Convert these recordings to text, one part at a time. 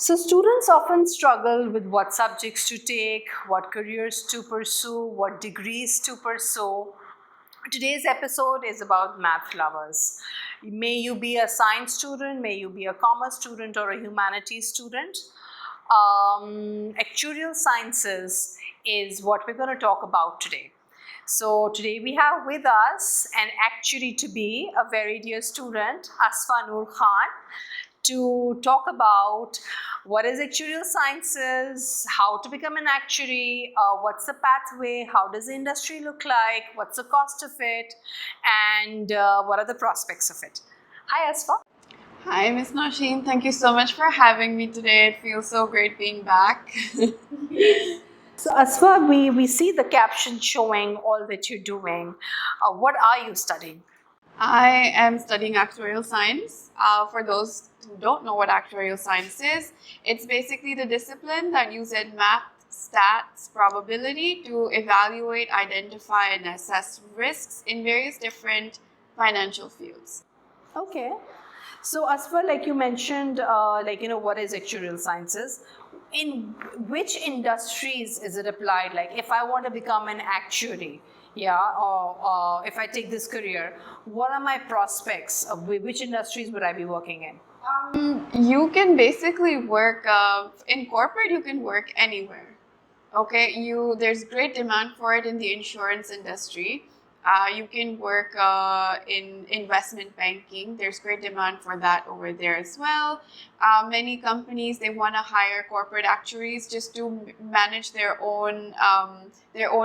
So, students often struggle with what subjects to take, what careers to pursue, what degrees to pursue. Today's episode is about math lovers. May you be a science student, may you be a commerce student, or a humanities student. Actuarial sciences is what we're going to talk about today. So, today we have with us an actuary to be, a very dear student, Asfa Noor Khan, to talk about what is actuarial sciences, how to become an actuary, what's the pathway, how does the industry look like, what's the cost of it, and what are the prospects of it. Hi, Asfa. Hi, Miss Nausheen. Thank you so much for having me today. It feels so great being back. So, Asfa, we see the caption showing all that you're doing. What are you studying? I am studying actuarial science. For those who don't know what actuarial science is, it's basically the discipline that uses math, stats, probability to evaluate, identify, and assess risks in various different financial fields. Okay. So, Asfa, like you mentioned, what is actuarial sciences? In which industries is it applied? Like, if I want to become an actuary, yeah, or if I take this career, what are my prospects? Which industries would I be working in? You can basically work in corporate. You can work anywhere. Okay, there's great demand for it in the insurance industry. You can work in investment banking. There's great demand for that over there as well. Many companies, they want to hire corporate actuaries just to manage their own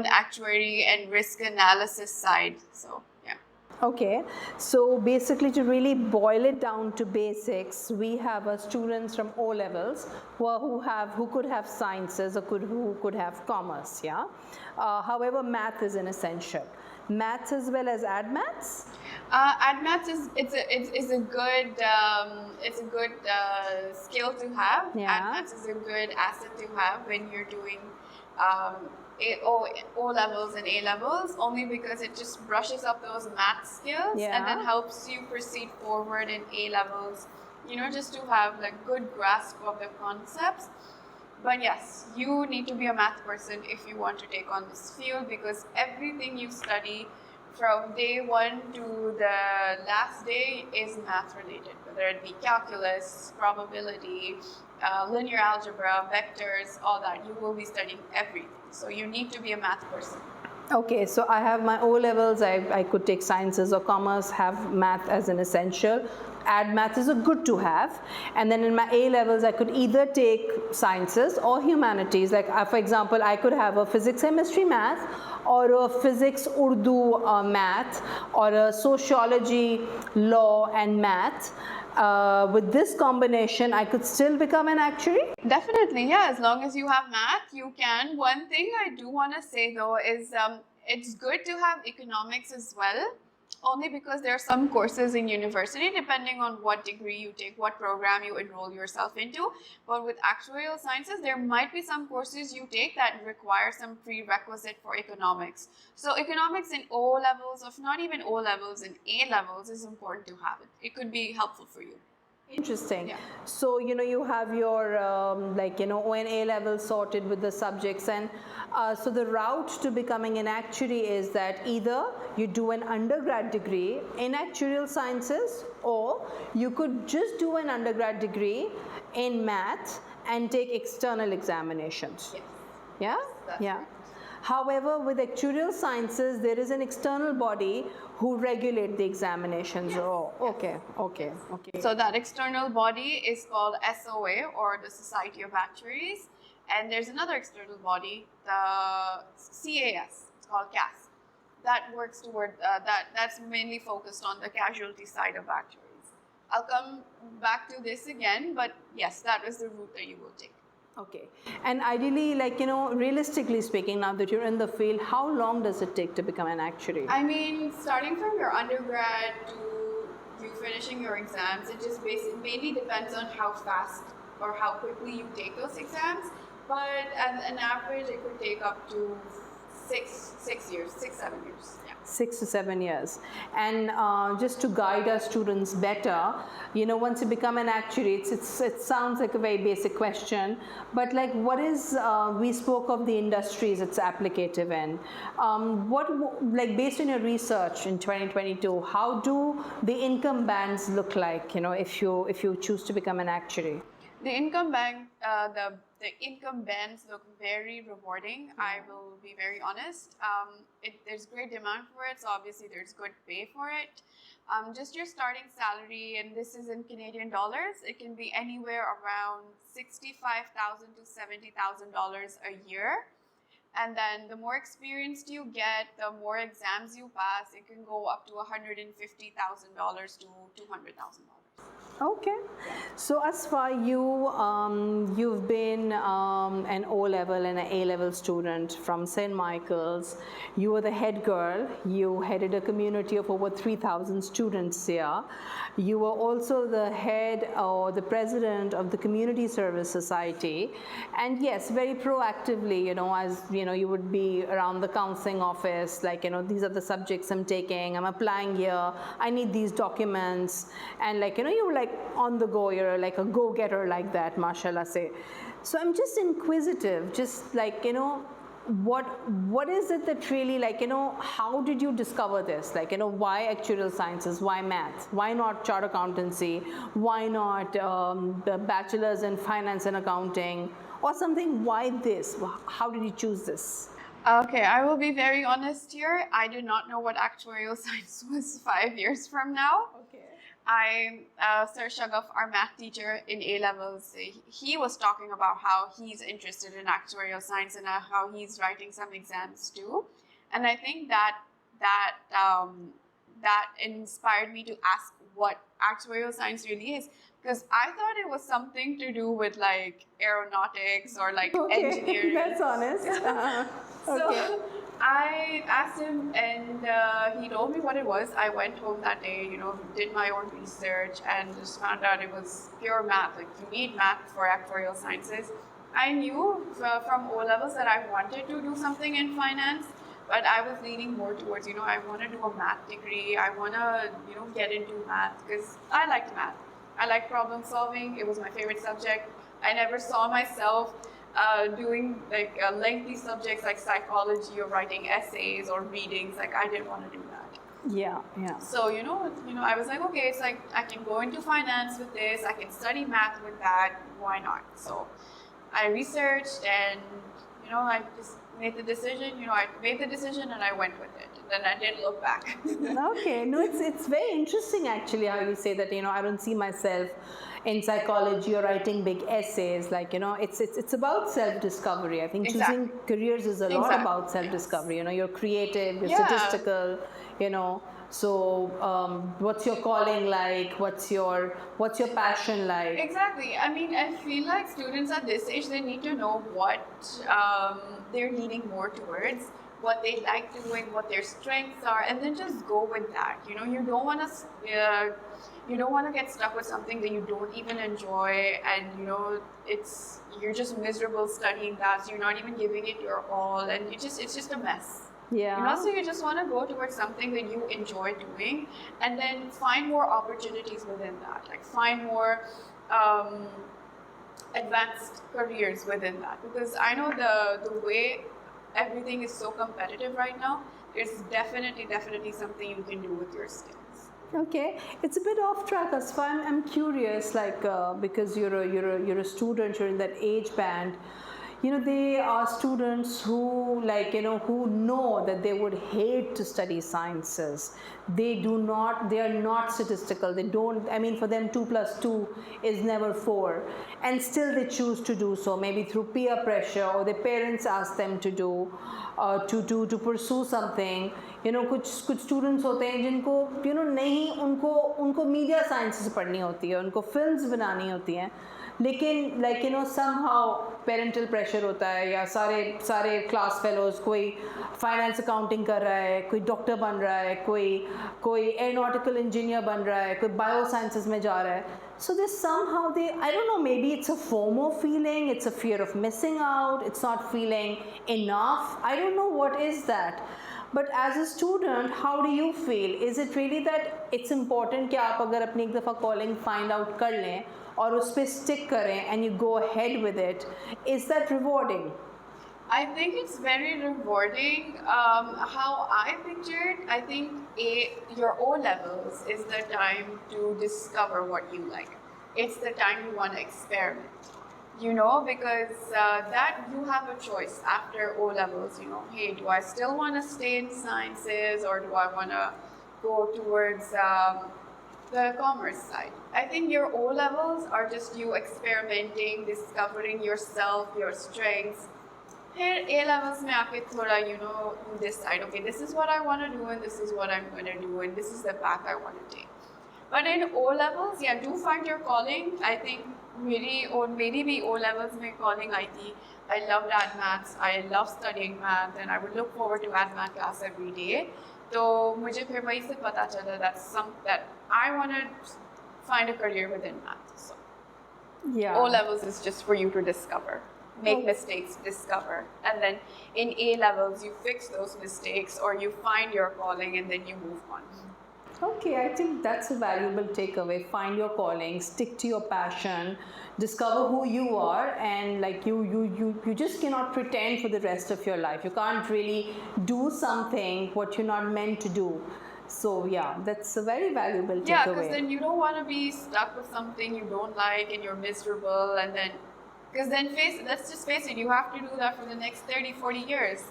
actuary and risk analysis side. So yeah. Okay, so basically, to really boil it down to basics, we have students from O levels who could have sciences or who could have commerce. Yeah, however, math is an essential. Maths as well as ad maths. Ad maths is a good skill to have. Yeah. Ad maths is a good asset to have when you're doing um, O levels and A levels, only because it just brushes up those math skills and then helps you proceed forward in A levels. You know, just to have like good grasp of the concepts. But yes, you need to be a math person if you want to take on this field, because everything you study from day one to the last day is math related, whether it be calculus, probability, linear algebra, vectors, all that. You will be studying everything. So you need to be a math person. Okay, so I have my O levels, I could take sciences or commerce, have math as an essential. Add math is a good to have. And then in my A levels, I could either take sciences or humanities. Like, for example, I could have a physics, chemistry, math, or a physics, Urdu math, or a sociology, law, and math. With this combination, I could still become an actuary? Definitely, yeah. As long as you have math, you can. One thing I do want to say though is it's good to have economics as well, only because there are some courses in university, depending on what degree you take, what program you enroll yourself into. But with actuarial sciences, there might be some courses you take that require some prerequisite for economics. So economics in O levels, of not even O levels, in A levels is important to have it. It could be helpful for you. Interesting. Yeah. So, you have your O and A level sorted with the subjects, and so the route to becoming an actuary is that either you do an undergrad degree in actuarial sciences, or you could just do an undergrad degree in math and take external examinations. Yes. Yeah? That's Yeah. correct. However, with actuarial sciences, there is an external body who regulate the examinations. Yes. Oh, okay, okay, okay. So that external body is called SOA, or the Society of Actuaries, and there's another external body, the CAS. It's called CAS. That works toward that's mainly focused on the casualty side of actuaries. I'll come back to this again, but yes, that is the route that you will take. Okay. And ideally, realistically speaking, now that you're in the field, how long does it take to become an actuary? I mean, starting from your undergrad to you finishing your exams, it just mainly depends on how fast or how quickly you take those exams. But as an average, it could take up to 6 years, 6-7 years. Yeah. 6 to 7 years. And just to guide our students better, you know, once you become an actuary, it sounds like a very basic question, but like what is, we spoke of the industries it's applicative in. Like based on your research in 2022, how do the income bands look like, you know, if you choose to become an actuary? The income bank, the income bands look very rewarding. I will be very honest. There's great demand for it, so obviously there's good pay for it. Just your starting salary, and this is in Canadian dollars, it can be anywhere around $65,000 to $70,000 a year. And then the more experienced you get, the more exams you pass, it can go up to $150,000 to $200,000. Okay, so Asfa, you've been an O-level and an A-level student from St. Michael's. You were the head girl. You headed a community of over 3,000 students here. You were also the head or the president of the Community Service Society. And yes, very proactively, you know, as you know, you would be around the counseling office, like, you know, these are the subjects I'm taking, I'm applying here, I need these documents, and like, you know, you were like on the go, you're like a go-getter like that, mashallah say. So I'm just inquisitive, just like, you know, what is it that really, like, you know, how did you discover this? Like, you know, why actuarial sciences, why math, why not chart accountancy, why not the bachelor's in finance and accounting or something? Why this? How did you choose this? Okay, I will be very honest here. I did not know what actuarial science was 5 years from now. Okay. Sir Shagaf, our math teacher in A-levels, he was talking about how he's interested in actuarial science and how he's writing some exams too. And I think that inspired me to ask what actuarial science really is, because I thought it was something to do with like aeronautics or like engineering. That's honest. So I asked him, and he told me what it was. I went home that day, you know, did my own research and just found out it was pure math. Like, you need math for actuarial sciences. I knew from O-levels that I wanted to do something in finance, but I was leaning more towards, you know, I want to do a math degree. I want to, you know, get into math because I liked math. I liked problem solving. It was my favorite subject. I never saw myself doing like lengthy subjects like psychology or writing essays or readings. Like, I didn't want to do that. Yeah. So you know, I was like, okay, it's like I can go into finance with this. I can study math with that. Why not? So I researched, and you know, I just made the decision. You know, I made the decision and I went with it. And then I didn't look back. Okay. No, it's very interesting actually how you say that. You know, I don't see myself in psychology or writing big essays. Like, you know, it's about self-discovery. I think choosing careers is a lot about self-discovery. You know, you're creative, you're statistical, you know. So what's your calling like? What's your passion like? Exactly. I mean, I feel like students at this age, they need to know what they're leaning more towards, what they like doing, what their strengths are, and then just go with that. You know, you don't want to get stuck with something that you don't even enjoy, and you know, you're just miserable studying that, so you're not even giving it your all, and it's just a mess. Yeah. And also, you just want to go towards something that you enjoy doing, and then find more opportunities within that. Like, find more advanced careers within that. Because I know the way everything is so competitive right now, there's definitely something you can do with your skills. Okay, it's a bit off track, Asfa. I'm curious, like because you're a student, you're in that age band. You know, they are students who, like, you know, who know that they would hate to study sciences. They are not statistical. They don't, I mean, for them 2 + 2 is never 4. And still they choose to do so, maybe through peer pressure, or their parents ask them to do, to pursue something. You know, कुछ students होते हैं जिनको, you know, नहीं, उनको media sciences पढ़नी होती है, उनको films बनानी होती हैं. लेकिन, like, you know, somehow parental pressure pressure होता है या सारे क्लास फेलोज कोई फाइनेंस अकाउंटिंग कर रहा है, कोई डॉक्टर बन रहा है, कोई एरोनॉटिकल इंजीनियर बन रहा है, कोई बायो साइंसेस में जा रहा है. So they somehow I don't know, maybe it's a FOMO feeling, it's a fear of missing out, it's not feeling enough. I don't know what is that. But as a student, how do you feel? Is it really that it's important कि आप अगर अपनी एक दफ़ा calling find out कर लें और उस पर stick करें and you go ahead with it, is that rewarding? I think it's very rewarding. How I pictured, I think your O levels is the time to discover what you like. It's the time you want to experiment, because that you have a choice after O levels. Hey, do I still want to stay in sciences or do I want to go towards the commerce side? I think your O levels are just you experimenting, discovering yourself, your strengths. Here, A levels में आके थोड़ा, you decide, okay, this is what I want to do and this is what I'm going to do and this is the path I want to take. But in O levels, yeah, do find your calling. I think maybe O levels में calling आई थी. I loved ad maths. I love studying math and I would look forward to ad math class every day. तो मुझे फिर वही से पता चला that I want to find a career within math. So yeah, O levels is just for you to discover. Make mistakes, discover, and then in A levels you fix those mistakes or you find your calling and then you move on. Okay, I think that's a valuable takeaway. Find your calling, stick to your passion, discover who you are, and like you just cannot pretend for the rest of your life. You can't really do something what you're not meant to do. So yeah, that's a very valuable takeaway. Yeah, because then you don't want to be stuck with something you don't like and you're miserable, and then because then let's just face it, you have to do that for the next 30, 40 years.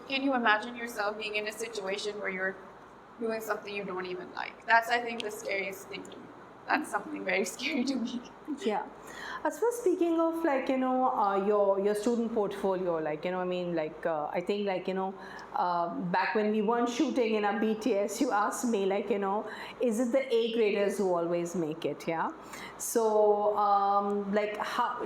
Can you imagine yourself being in a situation where you're doing something you don't even like? That's, I think, the scariest thing to me. That's something very scary to me. Yeah. Asfa, speaking of your student portfolio, I think back when we weren't shooting in our BTS, you asked me is it the A graders who always make it? Yeah. So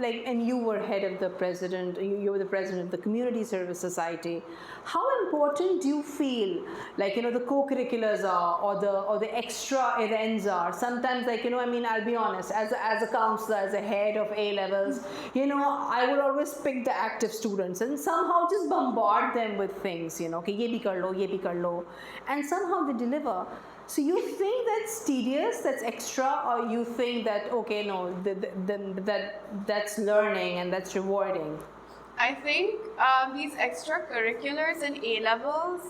and you were head of the president, you were the president of the Community Service Society. How important do you feel the co-curriculars are or the extra events are? Sometimes I'll be honest, as a counselor, as a head of A levels, I would always pick the active students and somehow just bombard them with things, कि ये भी कर लो, ये भी कर लो, and somehow they deliver. So you think that's tedious, that's extra, or you think that okay, no, that's learning and that's rewarding? I think these extracurriculars and A levels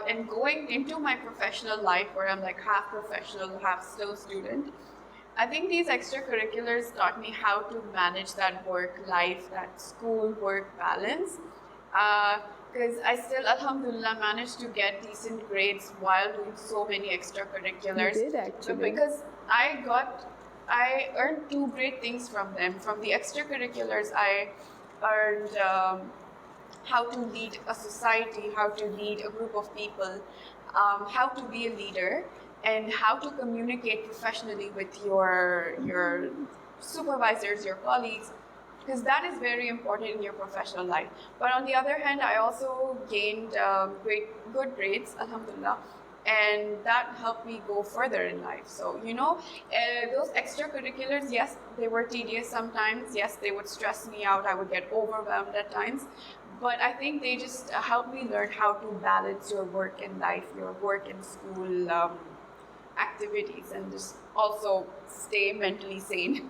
and going into my professional life where I'm like half professional, half still student, I think these extracurriculars taught me how to manage that work life, that school work balance. Because I still, alhamdulillah, managed to get decent grades while doing so many extracurriculars. You did actually. Because I earned two great things from them. From the extracurriculars, I earned how to lead a society, how to lead a group of people, how to be a leader, and how to communicate professionally with your supervisors, your colleagues, because that is very important in your professional life. But on the other hand, I also gained good grades, alhamdulillah, and that helped me go further in life. So, those extracurriculars, yes, they were tedious sometimes. Yes, they would stress me out. I would get overwhelmed at times. But I think they just helped me learn how to balance your work and life, your work and school activities, and just also stay mentally sane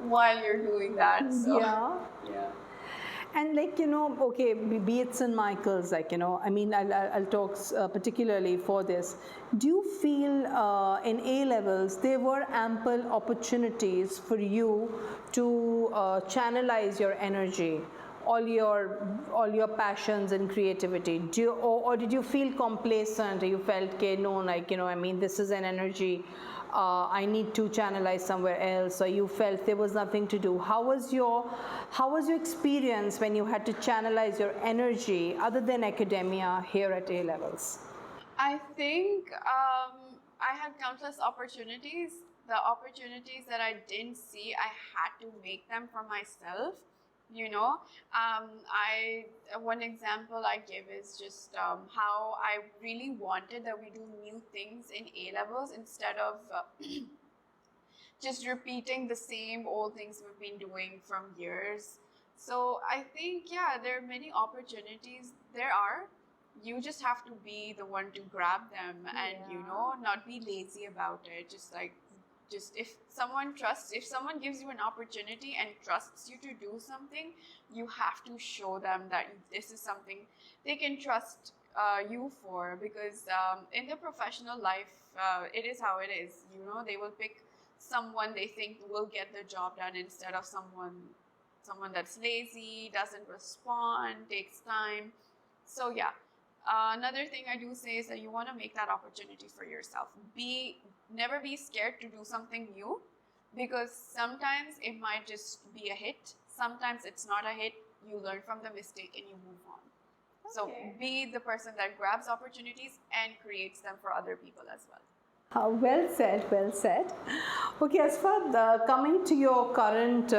while you're doing that. So, yeah. And okay, be it St. Michael's, I'll talk particularly for this. Do you feel in A levels there were ample opportunities for you to channelize your energy, all your passions and creativity? Or did you feel complacent? Or you felt, this is an energy I need to channelize somewhere else, or you felt there was nothing to do? How was your experience when you had to channelize your energy other than academia here at A levels? I think I had countless opportunities. The opportunities that I didn't see, I had to make them for myself. you know. One example I give is just how I really wanted that we do new things in A levels instead of just repeating the same old things we've been doing from years. So I think, yeah, there are many opportunities. There are. You just have to be the one to grab them and, not be lazy about it. Just if someone gives you an opportunity and trusts you to do something, you have to show them that this is something they can trust you for, because in the professional life, it is how it is. They will pick someone they think will get the job done instead of someone that's lazy, doesn't respond, takes time. So yeah, another thing I do say is that you want to make that opportunity for yourself. Never be scared to do something new, because sometimes it might just be a hit, sometimes it's not a hit. You learn from the mistake and you move on. So be the person that grabs opportunities and creates them for other people as well. Well said, well said. Okay, Asfa, coming to your current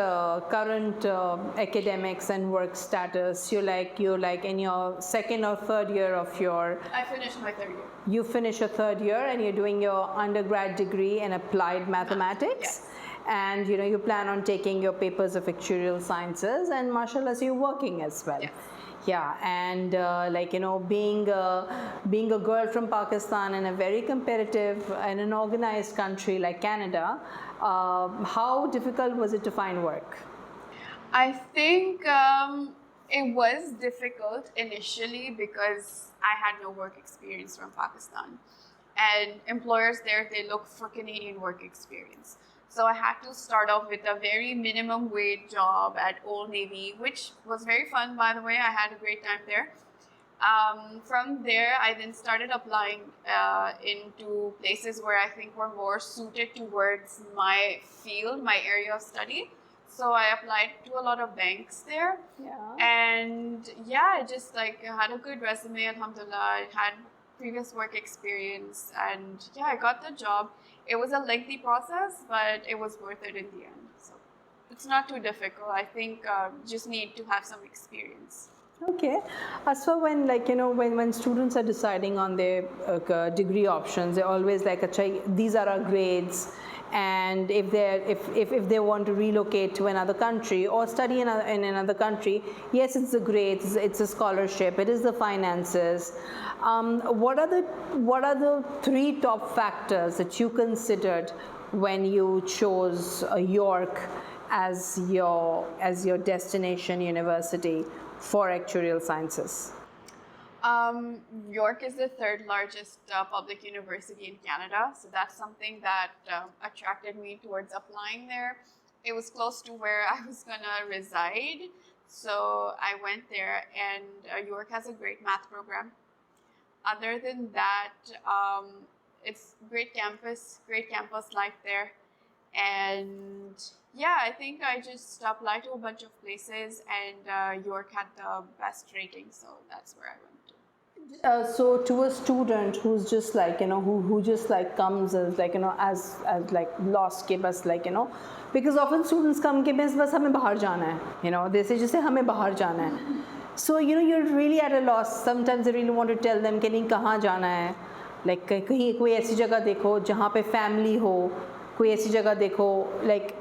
academics and work status, you're like in your second or third year of your. I finished my third year. You finish your third year and you're doing your undergrad degree in applied mathematics. Yes. And you plan on taking your papers of actuarial sciences, and mashallah, so you're working as well. Yes. Yeah, and being a girl from Pakistan in a very competitive and an organized country like Canada, how difficult was it to find work? I think it was difficult initially because I had no work experience from Pakistan, and employers there, they look for Canadian work experience. So I had to start off with a very minimum wage job at Old Navy, which was very fun, by the way. I had a great time there. From there, I then started applying into places where I think were more suited towards my field, my area of study. So I applied to a lot of banks there. Yeah. And yeah, I just I had a good resume, alhamdulillah. I had previous work experience, and yeah, I got the job. It was a lengthy process, but it was worth it in the end. So it's not too difficult. I think just need to have some experience. Okay. So when when students are deciding on their degree options, they're always like, these are our grades, and if they want to relocate to another country or study in another country, yes, it's the grades, it's a scholarship, it is the finances. What are the three top factors that you considered when you chose York as your destination university for actuarial sciences? York is the third largest public university in Canada, so that's something that attracted me towards applying there. It was close to where I was gonna reside, so I went there, and York has a great math program. Other than that, it's great campus life there. And yeah, I think I just applied to a bunch of places, and York had the best rating, so that's where I went to. So to a student who's just who just comes as as lost ke bas because often students come ke bas hame bahar jana hai, they say just hame bahar jana hai. So you're really at a loss. Sometimes they really want to tell them कि नहीं कहाँ जाना है, like कहीं कोई ऐसी जगह देखो जहाँ पे family हो, कोई ऐसी जगह देखो, like.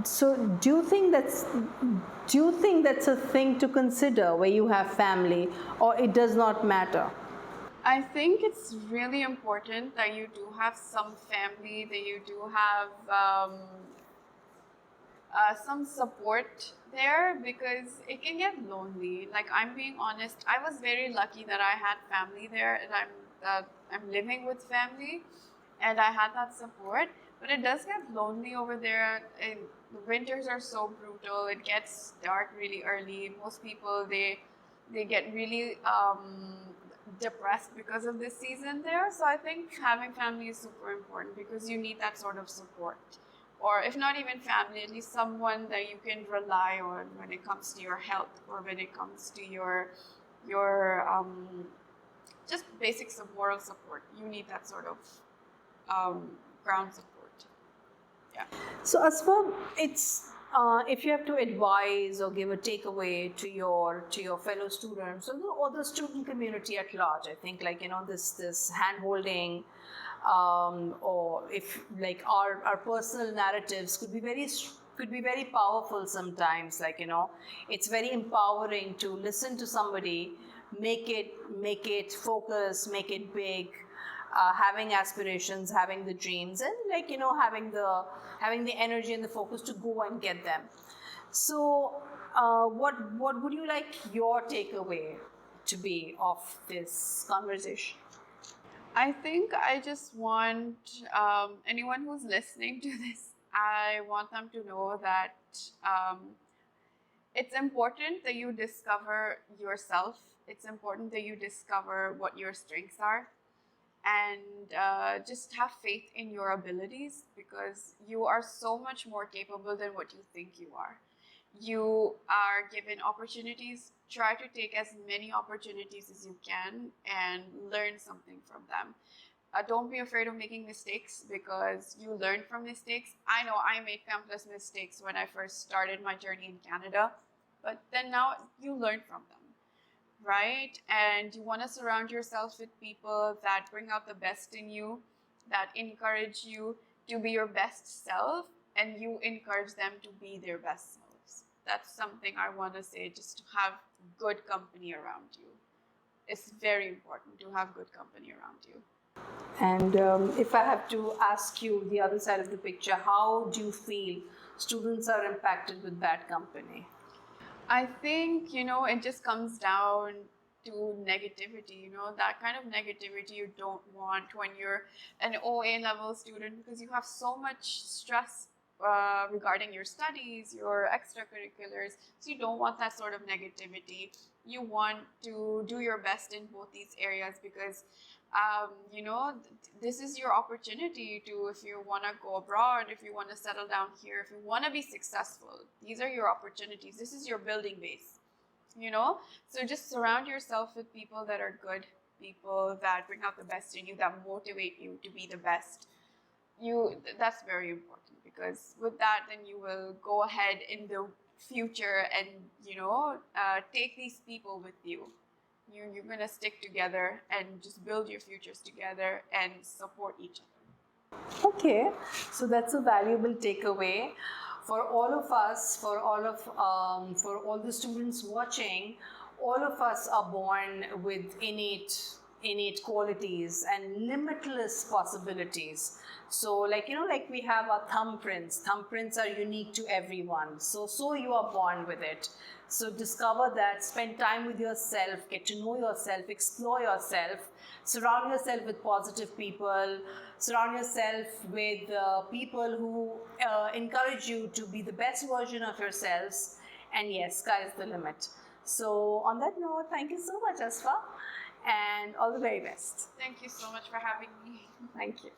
So do you think that's a thing to consider where you have family, or it does not matter? I think it's really important that you do have some family, that you do have some support there, because it can get lonely. Like, I'm being honest, I was very lucky that I had family there, and I'm living with family, and I had that support. But it does get lonely over there. And the winters are so brutal. It gets dark really early. Most people, they get really depressed because of this season there. So I think having family is super important, because you need that sort of support. Or if not even family, at least someone that you can rely on when it comes to your health, or when it comes to your just basic moral support. You need that sort of ground support. Yeah. So Asfa, it's If you have to advise or give a takeaway to your fellow students or the student community at large, I think like this hand holding, or if like our personal narratives could be very powerful sometimes. Like it's very empowering to listen to somebody, make it focus, make it big. Having aspirations, having the dreams, and like having the energy and the focus to go and get them. So, what would you like your takeaway to be of this conversation? I think I just want anyone who's listening to this, I want them to know that it's important that you discover yourself. It's important that you discover what your strengths are, and just have faith in your abilities, because you are so much more capable than what you think you are. You are given opportunities. Try to take as many opportunities as you can and learn something from them. Don't be afraid of making mistakes, because you learn from mistakes. I know I made countless mistakes when I first started my journey in Canada, but then now you learn from them, right? And you want to surround yourself with people that bring out the best in you, that encourage you to be your best self, and you encourage them to be their best selves. That's something I want to say, just to have good company around you. It's very important to have good company around you. And if I have to ask you the other side of the picture, how do you feel students are impacted with bad company? I think, it just comes down to negativity, that kind of negativity you don't want when you're an OA level student, because you have so much stress regarding your studies, your extracurriculars. So you don't want that sort of negativity. You want to do your best in both these areas, because this is your opportunity to, if you want to go abroad, if you want to settle down here, if you want to be successful, these are your opportunities. This is your building base, So just surround yourself with people that are good, people that bring out the best in you, that motivate you to be the best. That's very important, because with that, then you will go ahead in the future and, take these people with you. You're going to stick together and just build your futures together and support each other. Okay, so that's a valuable takeaway for all of us, for all the students watching. All of us are born with innate qualities and limitless possibilities. So like we have our thumbprints. Thumbprints are unique to everyone. So you are born with it. So discover that, spend time with yourself, get to know yourself, explore yourself, surround yourself with positive people, surround yourself with people who encourage you to be the best version of yourselves. And yes, sky is the limit. So on that note, thank you so much, Asfa, and all the very best. Thank you so much for having me. Thank you.